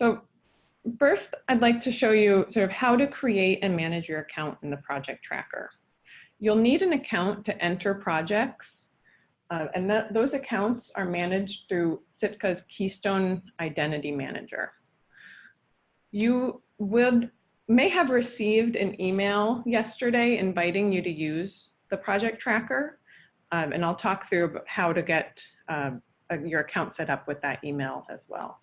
So first, I'd like to show you sort of how to create and manage your account in the project tracker. You'll need an account to enter projects, and those accounts are managed through Sitka's Keystone Identity Manager. You may have received an email yesterday inviting you to use the project tracker, and I'll talk through about how to get your account set up with that email as well.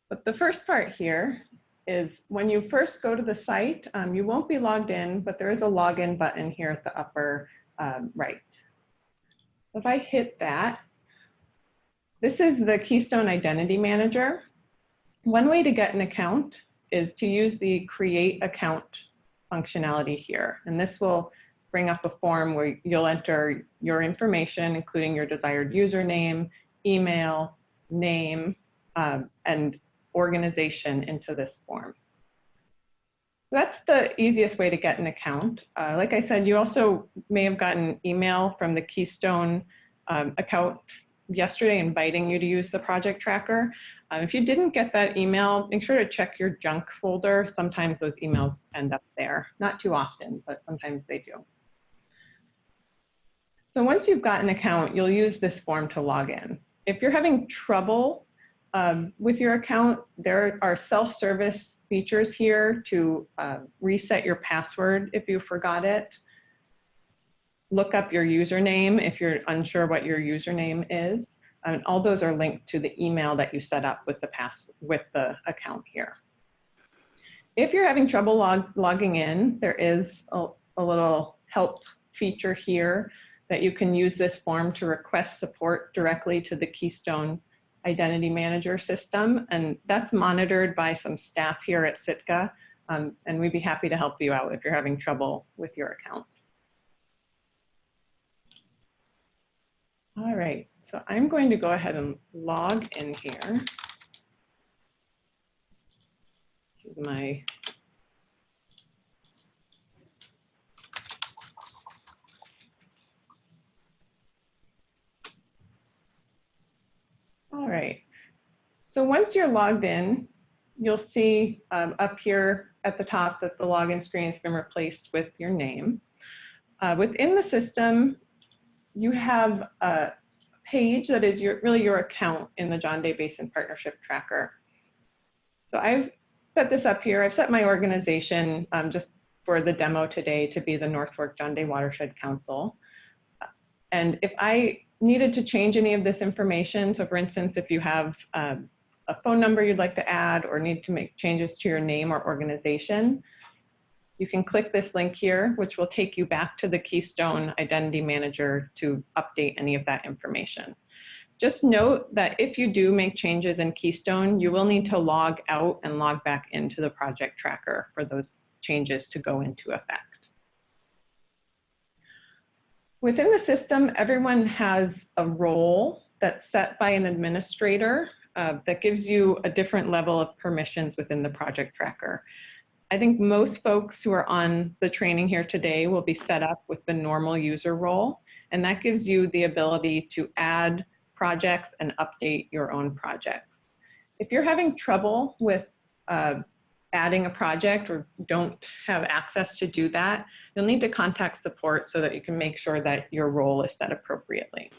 But the first part here is when you first go to the site, you won't be logged in, but there is a login button here at the upper right. If I hit that, this is the Keystone Identity Manager. One way to get an account is to use the Create Account functionality here. And this will bring up a form where you'll enter your information, including your desired username, email, name, and organization into this form. That's the easiest way to get an account. Like I said, you also may have gotten an email from the Keystone account yesterday inviting you to use the project tracker. If you didn't get that email, make sure to check your junk folder. Sometimes those emails end up there. Not too often, but sometimes they do. So once you've got an account, you'll use this form to log in. If you're having trouble with your account, there are self-service features here to reset your password if you forgot it. Look up your username if you're unsure what your username is. And all those are linked to the email that you set up with the account here. If you're having trouble logging in, there is a little help feature here that you can use this form to request support directly to the Keystone Identity Manager system, and that's monitored by some staff here at Sitka, and we'd be happy to help you out if you're having trouble with your account. All right, so I'm going to go ahead and log in here. This is my All right, so once you're logged in, you'll see up here at the top that the login screen has been replaced with your name. Within the system, you have a page that is really your account in the John Day Basin Partnership Tracker. So I've set this up here. I've set my organization just for the demo today to be the North Fork John Day Watershed Council. And if I needed to change any of this information, so for instance, if you have a phone number you'd like to add or need to make changes to your name or organization, you can click this link here, which will take you back to the Keystone Identity Manager to update any of that information. Just note that if you do make changes in Keystone, you will need to log out and log back into the project tracker for those changes to go into effect. Within the system, everyone has a role that's set by an administrator that gives you a different level of permissions within the project tracker. I think most folks who are on the training here today will be set up with the normal user role, and that gives you the ability to add projects and update your own projects. If you're having trouble with adding a project or don't have access to do that, you'll need to contact support so that you can make sure that your role is set appropriately.